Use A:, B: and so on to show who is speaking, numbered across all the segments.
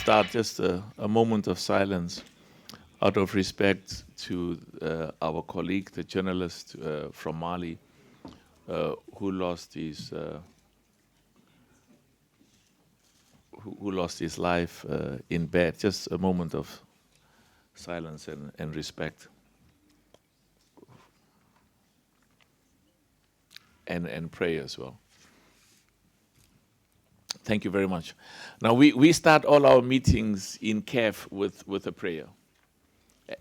A: start, just a moment of silence out of respect to our colleague, the journalist from Mali, who lost his life in bed. Just a moment of silence and respect. And pray as well. Thank you very much. Now, we start all our meetings in CAF with a prayer.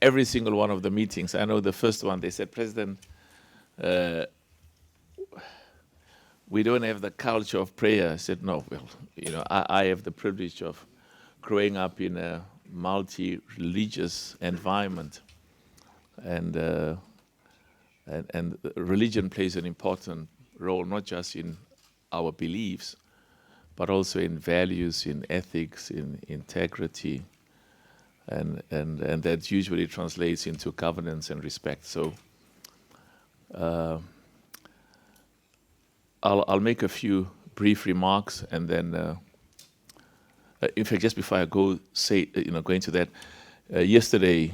A: Every single one of the meetings. I know the first one, they said, President, we don't have the culture of prayer. I said, no, well, I have the privilege of growing up in a multi-religious environment. And religion plays an important role, not just in our beliefs, but also in values, in ethics, in integrity, and that usually translates into governance and respect. So I'll make a few brief remarks, and then, in fact, just before I go into that, yesterday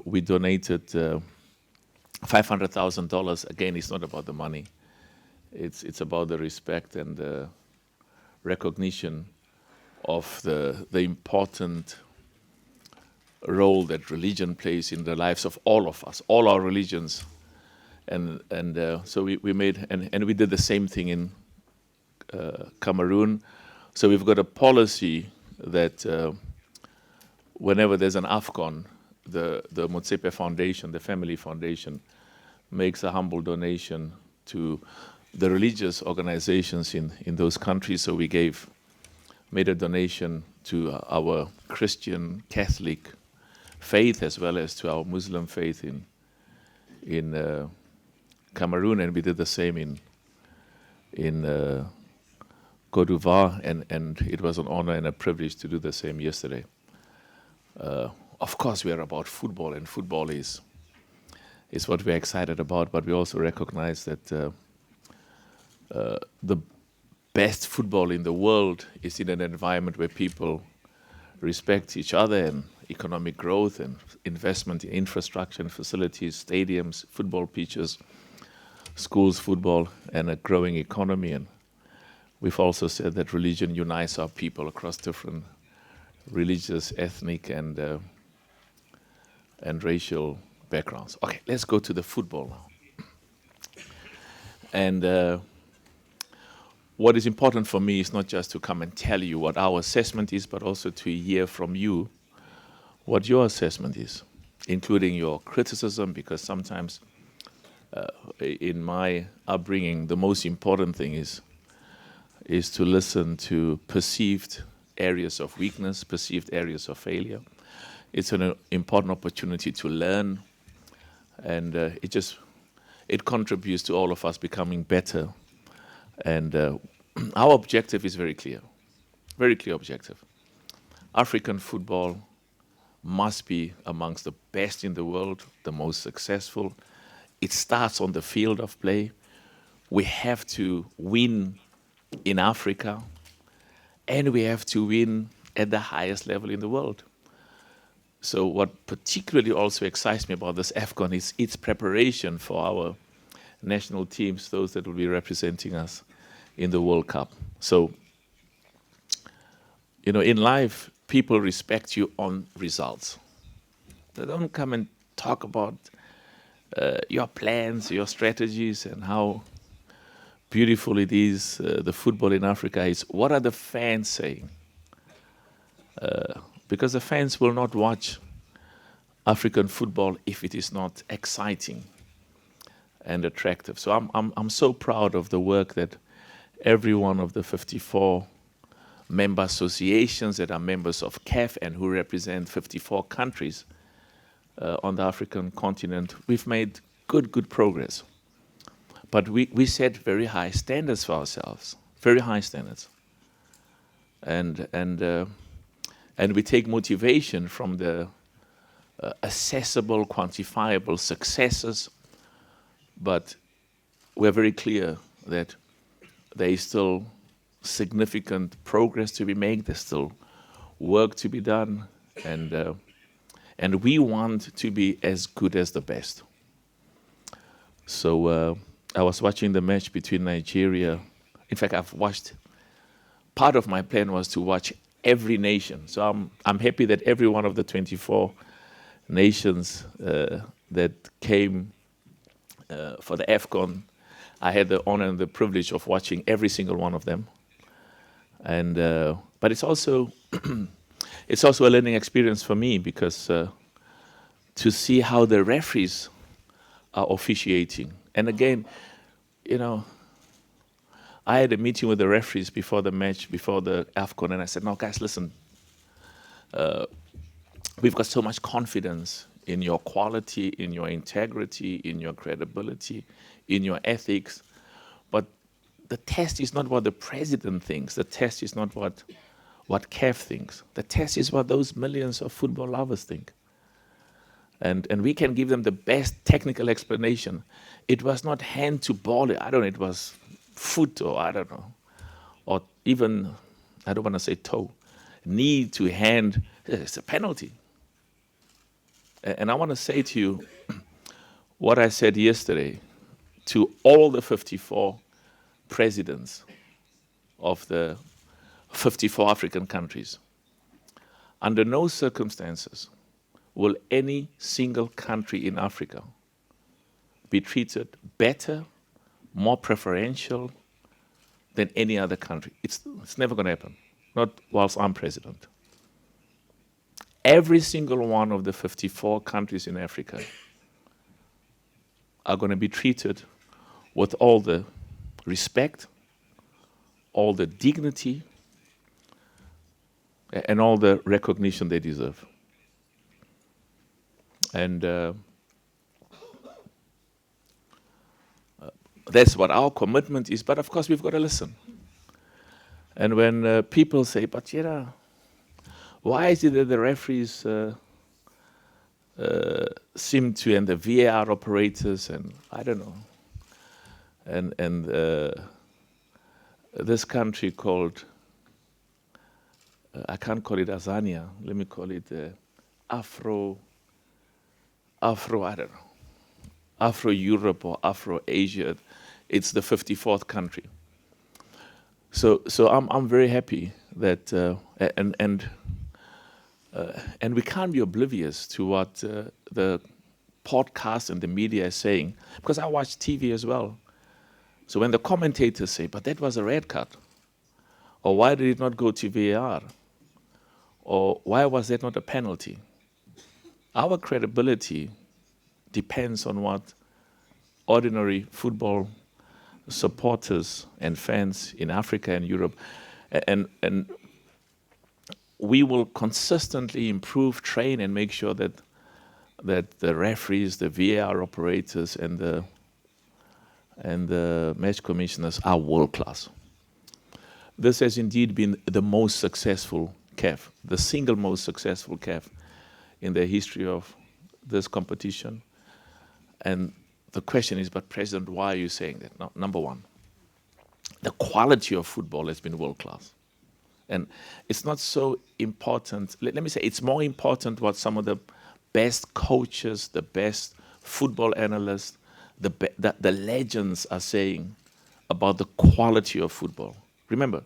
A: we donated $500,000. Again, it's not about the money. It's about the respect and the recognition of the important role that religion plays in the lives of all of us, all our religions. And so we made, and we did the same thing in Cameroon. So we've got a policy that whenever there's an AFCON, the Moutsepe Foundation, the family foundation, makes a humble donation to the religious organizations in those countries. So we made a donation to our Christian Catholic faith as well as to our Muslim faith in Cameroon, and we did the same in Côte d'Ivoire, and it was an honor and a privilege to do the same yesterday. Of course, we are about football, and football is what we're excited about, but we also recognize that the best football in the world is in an environment where people respect each other, and economic growth and investment in infrastructure and facilities, stadiums, football pitches, schools, football, and a growing economy. And we've also said that religion unites our people across different religious, ethnic, and racial backgrounds. Okay, let's go to the football now. And what is important for me is not just to come and tell you what our assessment is, but also to hear from you what your assessment is, including your criticism, because sometimes in my upbringing, the most important thing is to listen to perceived areas of weakness, perceived areas of failure. It's an important opportunity to learn, and it contributes to all of us becoming better. And our objective is very clear objective. African football must be amongst the best in the world, the most successful. It starts on the field of play. We have to win in Africa, and we have to win at the highest level in the world. So what particularly also excites me about this AFCON is its preparation for our national teams, those that will be representing us in the World Cup. So, in life, people respect you on results. They don't come and talk about your plans, your strategies, and how beautiful it is, the football in Africa is. What are the fans saying? Because the fans will not watch African football if it is not exciting and attractive. So I'm so proud of the work that every one of the 54 member associations that are members of CAF and who represent 54 countries on the African continent, we've made good progress. But we set very high standards for ourselves, very high standards. And we take motivation from the accessible, quantifiable successes, but we're very clear that there is still significant progress to be made. There's still work to be done, and we want to be as good as the best. So I was watching the match between Nigeria. In fact, I've watched. Part of my plan was to watch every nation. So I'm happy that every one of the 24 nations that came for the AFCON, I had the honor and the privilege of watching every single one of them. And but it's also it's also a learning experience for me, because to see how the referees are officiating. And again, you know, I had a meeting with the referees before the match, before the AFCON, and I said, no, guys, listen, we've got so much confidence in your quality, in your integrity, in your credibility, in your ethics, but the test is not what the president thinks. The test is not what CAF thinks. The test is what those millions of football lovers think. And we can give them the best technical explanation. It was not hand to ball, I don't know, it was foot, or I don't know, or even, I don't want to say toe, knee to hand. It's a penalty. And I want to say to you what I said yesterday to all the 54 presidents of the 54 African countries. Under no circumstances will any single country in Africa be treated better, more preferential than any other country. It's never going to happen, not whilst I'm president. Every single one of the 54 countries in Africa are going to be treated with all the respect, all the dignity, and all the recognition they deserve. And that's what our commitment is. But of course, we've got to listen. And when people say, but why is it that the referees seem to, and the VAR operators, and I don't know, and this country called, I can't call it Azania, let me call it Afro, I don't know, Afro-Europe or Afro-Asia. It's the 54th country. So I'm very happy that, and we can't be oblivious to what the podcast and the media is saying, because I watch TV as well. So when the commentators say, but that was a red card, or why did it not go to VAR, or why was that not a penalty? Our credibility depends on what ordinary football supporters and fans in Africa and Europe, and we will consistently improve, train, and make sure that the referees, the VAR operators, and the match commissioners are world class. This has indeed been the most successful CAF, the single most successful CAF in the history of this competition. And the question is, but President, why are you saying that? No, number one, the quality of football has been world class. And it's not so important, let me say, it's more important what some of the best coaches, the best football analysts, the legends are saying about the quality of football. Remember,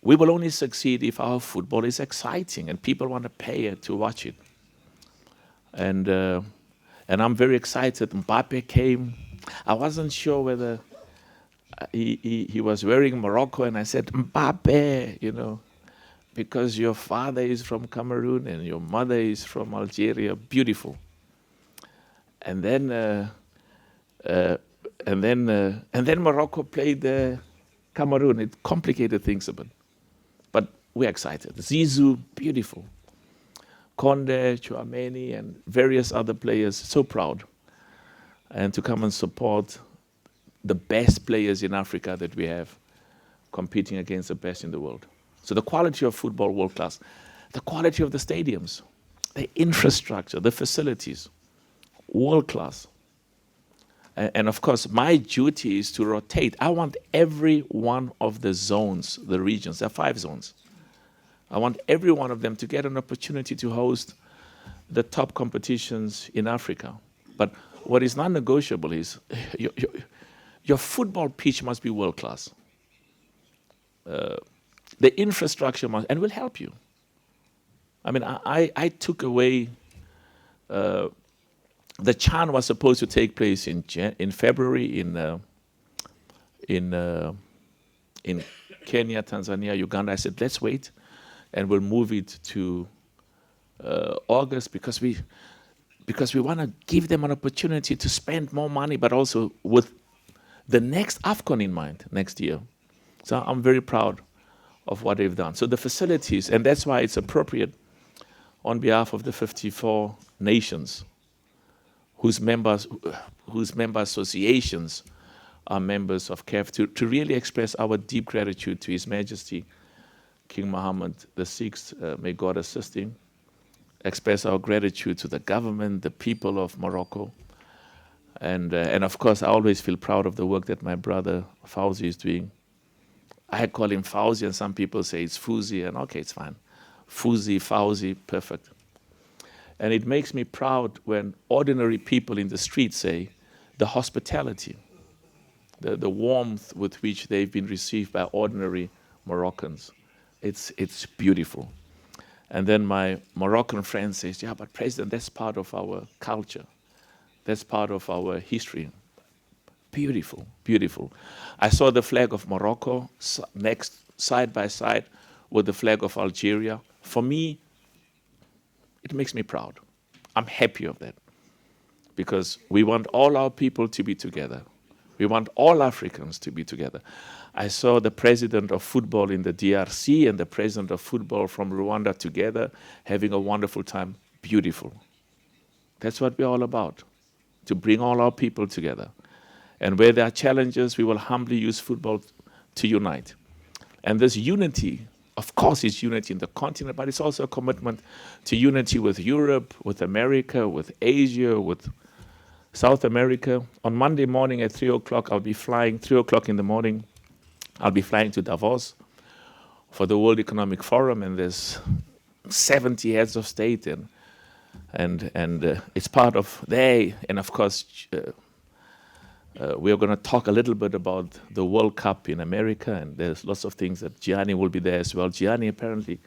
A: we will only succeed if our football is exciting and people want to pay to watch it. And I'm very excited. Mbappe came. I wasn't sure whether he was wearing Morocco, and I said, Mbappe, because your father is from Cameroon and your mother is from Algeria. Beautiful. And then Morocco played Cameroon. It complicated things a bit, but we're excited. Zizou, beautiful. Conde, Chouameni, and various other players, so proud. And to come and support the best players in Africa that we have competing against the best in the world. So the quality of football, world class. The quality of the stadiums, the infrastructure, the facilities, world class. And of course, my duty is to rotate. I want every one of the zones, the regions, there are 5 zones. I want every one of them to get an opportunity to host the top competitions in Africa. But what is non-negotiable is your football pitch must be world-class. The infrastructure must, and will help you. I mean, I took away, the CHAN was supposed to take place in February in Kenya, Tanzania, Uganda. I said, let's wait, and we'll move it to August because we want to give them an opportunity to spend more money, but also with the next AFCON in mind next year. So I'm very proud of what they've done. So the facilities, and that's why it's appropriate on behalf of the 54 nations whose member associations are members of CAF to really express our deep gratitude to His Majesty King Mohammed VI, may God assist him, express our gratitude to the government, the people of Morocco, and of course I always feel proud of the work that my brother Fauzi is doing. I call him Fauzi, and some people say it's Fouzi, and okay, it's fine. Fauzi, perfect. And it makes me proud when ordinary people in the street say the hospitality, the warmth with which they've been received by ordinary Moroccans. It's beautiful. And then my Moroccan friend says, yeah, but President, that's part of our culture. That's part of our history. Beautiful, beautiful. I saw the flag of Morocco next, side by side with the flag of Algeria. For me, it makes me proud. I'm happy of that because we want all our people to be together. We want all Africans to be together. I saw the president of football in the DRC and the president of football from Rwanda together having a wonderful time. Beautiful. That's what we're all about, to bring all our people together. And where there are challenges, we will humbly use football to unite. And this unity, of course, is unity in the continent, but it's also a commitment to unity with Europe, with America, with Asia, with South America. On Monday morning at 3 o'clock, I'll be flying, 3 o'clock in the morning, I'll be flying to Davos for the World Economic Forum, and there's 70 heads of state, and it's part of they, and of course, we are going to talk a little bit about the World Cup in America, and there's lots of things that Gianni will be there as well. Gianni apparently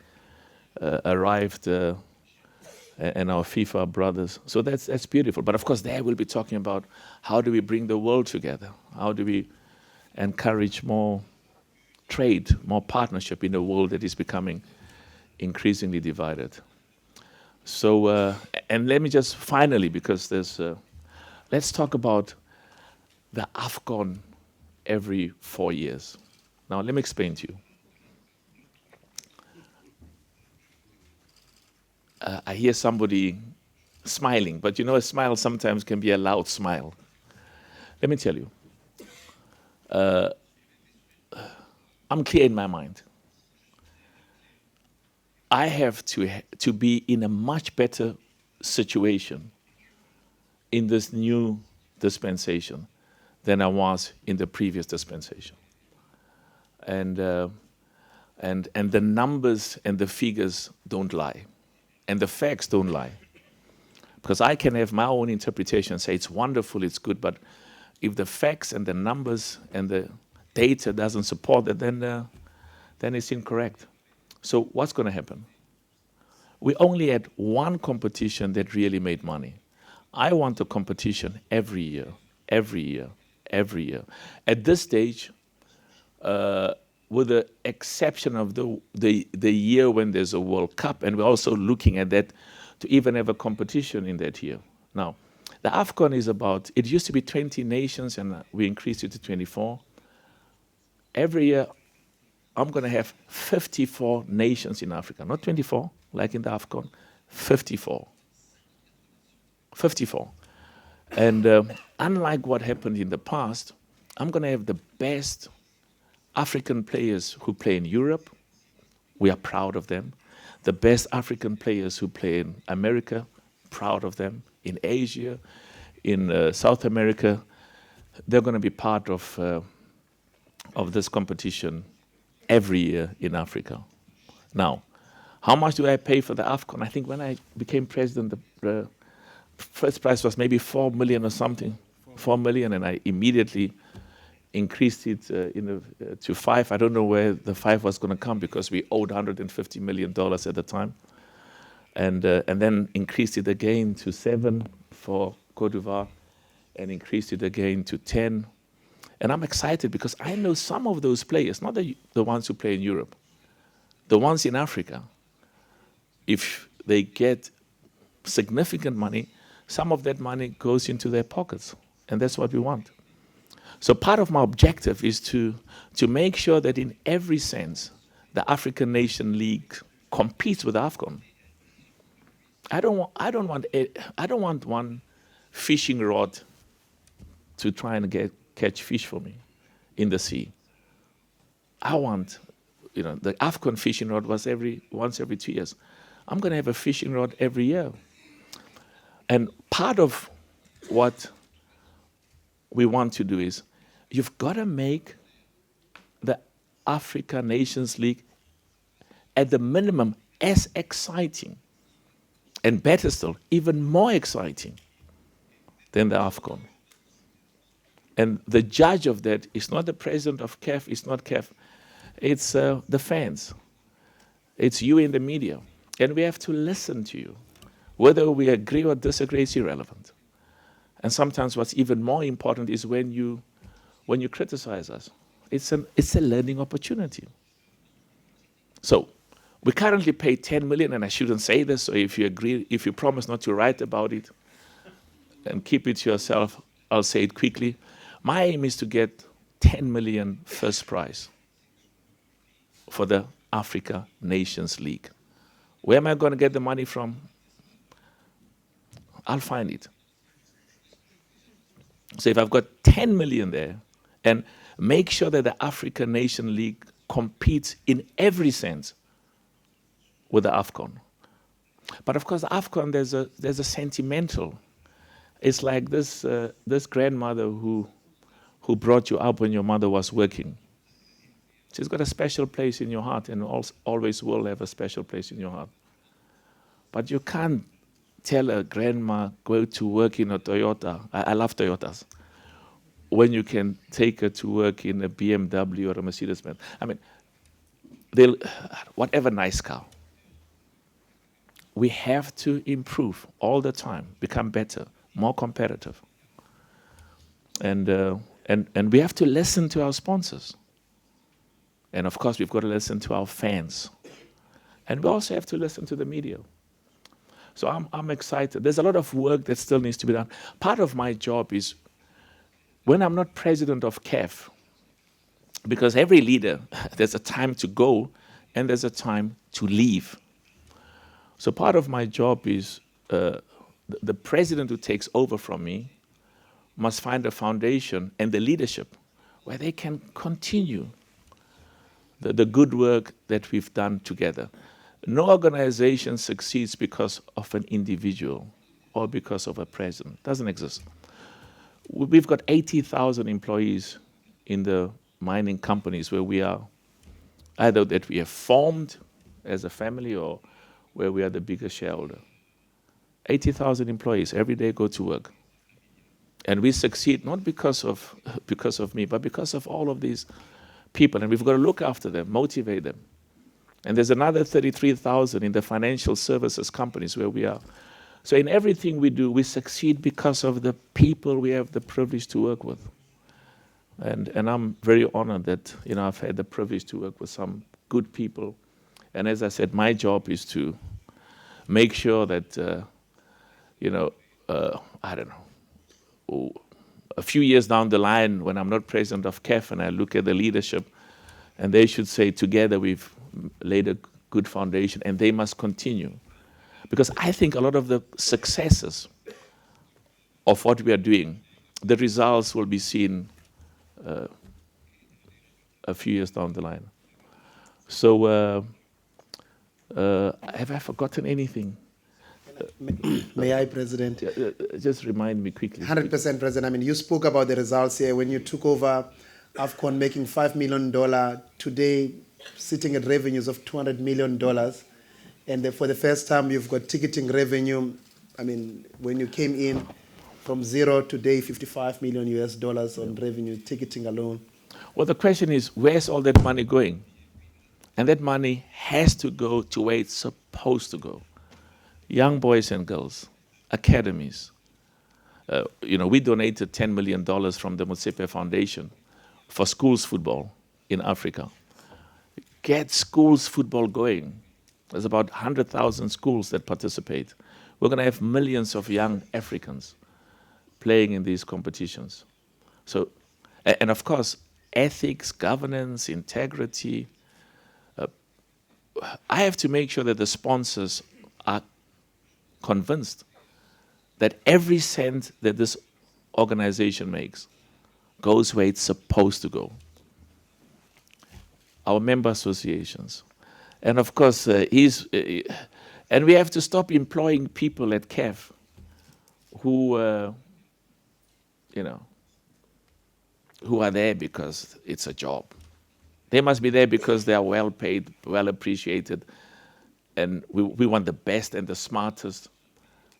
A: arrived, and our FIFA brothers. So that's beautiful. But of course, there we'll be talking about how do we bring the world together? How do we encourage more trade, more partnership in a world that is becoming increasingly divided? So, and let me just finally, because there's, let's talk about the AFCON every 4 years. Now, let me explain to you. I hear somebody smiling, but you know, a smile sometimes can be a loud smile. Let me tell you, I'm clear in my mind. I have to be in a much better situation in this new dispensation than I was in the previous dispensation. And the numbers and the figures don't lie. And the facts don't lie. Because I can have my own interpretation and say it's wonderful, it's good, but if the facts and the numbers and the data doesn't support it, then it's incorrect. So what's going to happen? We only had one competition that really made money. I want a competition every year, every year, every year. At this stage, with the exception of the year when there's a World Cup, and we're also looking at that to even have a competition in that year. Now, the AFCON is about, it used to be 20 nations, and we increased it to 24. Every year, I'm going to have 54 nations in Africa, not 24, like in the AFCON, 54. 54. And unlike what happened in the past, I'm going to have the best African players who play in Europe. We are proud of them. The best African players who play in America, proud of them. In Asia, in South America, they're going to be part of this competition every year in Africa. Now, how much do I pay for the AFCON? I think when I became president, the first prize was maybe 4 million or something, 4 million, and I immediately increased it to 5. I don't know where the 5 was going to come because we owed $150 million at the time. And then increased it again to 7 for Cote d'Ivoire and increased it again to 10. And I'm excited because I know some of those players, not the ones who play in Europe, the ones in Africa, if they get significant money, some of that money goes into their pockets. And that's what we want. So part of my objective is to make sure that in every sense, the African Nation League competes with AFCON. I don't want one fishing rod to try and catch fish for me in the sea. I want, the AFCON fishing rod was once every 2 years. I'm going to have a fishing rod every year. And part of what we want to do is you've got to make the Africa Nations League at the minimum as exciting and better still, even more exciting than the AFCON. And the judge of that is not the president of CAF, it's not CAF, it's the fans. It's you in the media. And we have to listen to you. Whether we agree or disagree is irrelevant. And sometimes what's even more important is when you criticize us. It's a learning opportunity. So we currently pay 10 million, and I shouldn't say this, so if you promise not to write about it and keep it to yourself, I'll say it quickly. My aim is to get 10 million first prize for the Africa Nations League. Where am I going to get the money from? I'll find it. So if I've got 10 million there, and make sure that the African Nation League competes in every sense with the AFCON. But of course, the AFCON, there's a sentimental. It's like this grandmother who brought you up when your mother was working. She's got a special place in your heart and always will have a special place in your heart. But you can't tell a grandma, go to work in a Toyota. I love Toyotas. When you can take her to work in a BMW or a Mercedes-Benz. I mean, whatever nice car. We have to improve all the time, become better, more competitive. And we have to listen to our sponsors. And of course, we've got to listen to our fans. And we also have to listen to the media. So I'm excited. There's a lot of work that still needs to be done. Part of my job is, when I'm not president of CAF, because every leader, there's a time to go and there's a time to leave. So part of my job is the president who takes over from me must find a foundation and the leadership where they can continue the good work that we've done together. No organization succeeds because of an individual or because of a president. It doesn't exist. We've got 80,000 employees in the mining companies where we are, either that we have formed as a family or where we are the biggest shareholder. 80,000 employees every day go to work. And we succeed not because of me, but because of all of these people. And we've got to look after them, motivate them. And there's another 33,000 in the financial services companies where we are. So in everything we do, we succeed because of the people we have the privilege to work with. And I'm very honored that I've had the privilege to work with some good people. And as I said, my job is to make sure that, I don't know, a few years down the line when I'm not president of CAF and I look at the leadership and they should say, together we've laid a good foundation and they must continue. Because I think a lot of the successes of what we are doing, the results will be seen a few years down the line. So have I forgotten anything?
B: May I, President?
A: Just remind me quickly.
B: 100%, President. I mean, you spoke about the results here when you took over AFCON, making $5 million. Today, sitting at revenues of $200 million. And for the first time, you've got ticketing revenue. I mean, when you came in from zero, today, $55 million on revenue, ticketing alone.
A: Well, the question is, where's all that money going? And that money has to go to where it's supposed to go. Young boys and girls, academies. We donated $10 million from the Moutsepe Foundation for schools football in Africa. Get schools football going. There's about 100,000 schools that participate. We're going to have millions of young Africans playing in these competitions. So, and of course, ethics, governance, integrity. I have to make sure that the sponsors are convinced that every cent that this organization makes goes where it's supposed to go. Our member associations. And of course, and we have to stop employing people at CAF who are there because it's a job. They must be there because they are well paid, well appreciated, and we want the best and the smartest.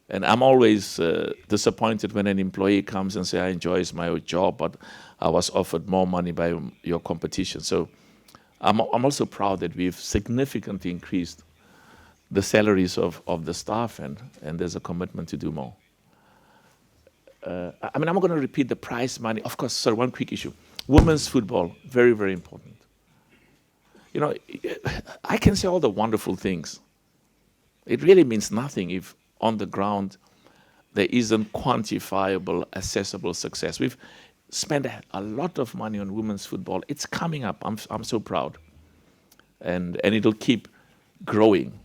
A: And I'm always disappointed when an employee comes and says, I enjoy my job, but I was offered more money by your competition. So I'm also proud that we've significantly increased the salaries of the staff, and there's a commitment to do more. I'm not going to repeat the prize money. Of course, sorry, one quick issue. Women's football, very, very important. I can say all the wonderful things. It really means nothing if on the ground there isn't quantifiable, accessible success. We've spent a lot of money on women's football. It's coming up. I'm so proud. And it'll keep growing.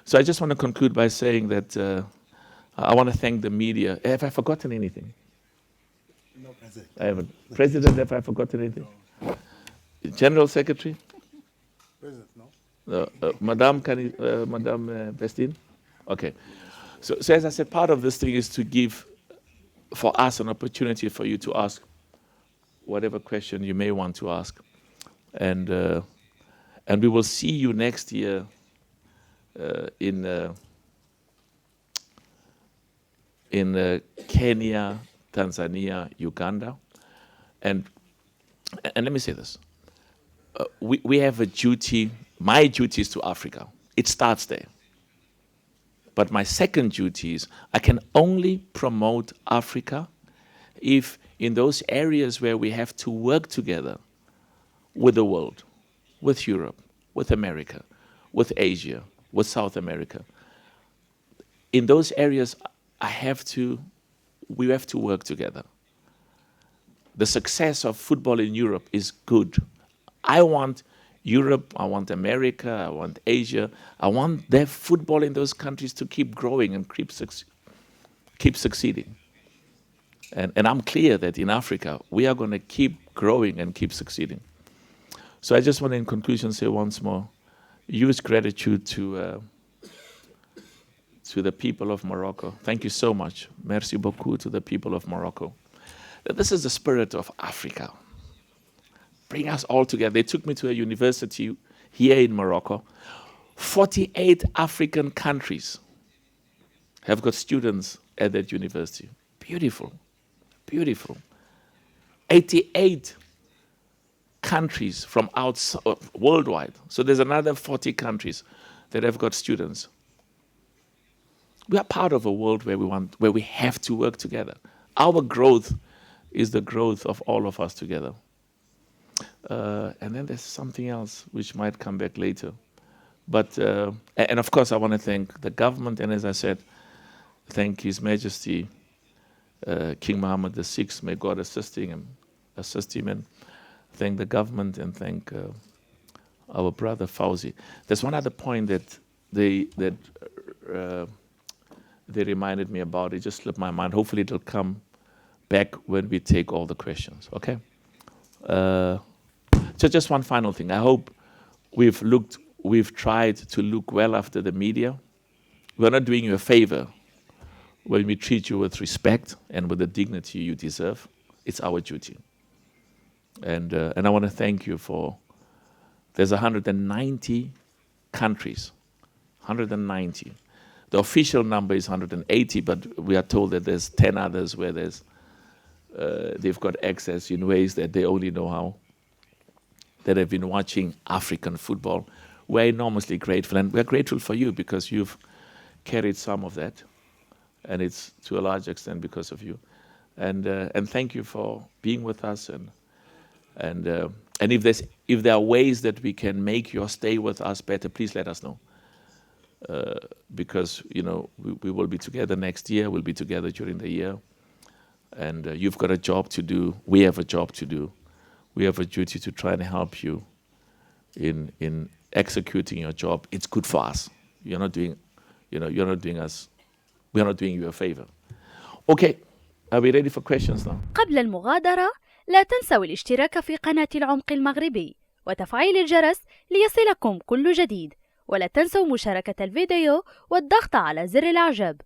A: So I just want to conclude by saying that I want to thank the media. Have I forgotten anything?
B: No, President.
A: I haven't. President, have I forgotten anything? No. General Secretary?
B: President, no.
A: Madame Bestine? Okay. So as I said, part of this thing is to give for us an opportunity for you to ask whatever question you may want to ask. And we will see you next year in Kenya, Tanzania, Uganda. And let me say this. We have a duty. My duty is to Africa. It starts there. But my second duty is I can only promote Africa if in those areas where we have to work together with the world, with Europe, with America, with Asia, with South America, in those areas we have to work together. The success of football in Europe is good. I want Europe, I want America, I want Asia, I want their football in those countries to keep growing and keep succeeding. And I'm clear that in Africa, we are going to keep growing and keep succeeding. So I just want to, in conclusion, say once more, use gratitude to the people of Morocco. Thank you so much. Merci beaucoup to the people of Morocco. This is the spirit of Africa. Bring us all together. They took me to a university here in Morocco. 48 African countries have got students at that university. Beautiful, beautiful. 88 countries from outside, worldwide. So there's another 40 countries that have got students. We are part of a world where we have to work together. Our growth is the growth of all of us together. And then there's something else which might come back later. But, and of course, I want to thank the government, and as I said, thank His Majesty, King Mohammed VI. May God assist him, and thank the government, and thank our brother Fauzi. There's one other point that they reminded me about. It just slipped my mind. Hopefully it'll come back when we take all the questions, okay? So just one final thing. I hope we've tried to look well after the media. we're not doing you a favor when we treat you with respect and with the dignity you deserve. It's our duty. And I want to thank you for, there's 190 countries, 190. The official number is 180, but we are told that there's 10 others where there's, they've got access in ways that they only know how, that have been watching African football. We're enormously grateful, and we're grateful for you because you've carried some of that, and it's to a large extent because of you. And thank you for being with us, and if there are ways that we can make your stay with us better, please let us know. Because we will be together next year. We'll be together during the year, and you've got a job to do. We have a job to do. We have a duty to try and help you in executing your job. It's good for us. You're not doing, you're not doing us. We are not doing you a favor. Okay, are we ready for questions now?
C: قبل المغادرة لا تنسوا الاشتراك في قناة العمق المغربي وتفعيل الجرس ليصلكم كل جديد، ولا تنسوا مشاركة الفيديو والضغط على زر الإعجاب.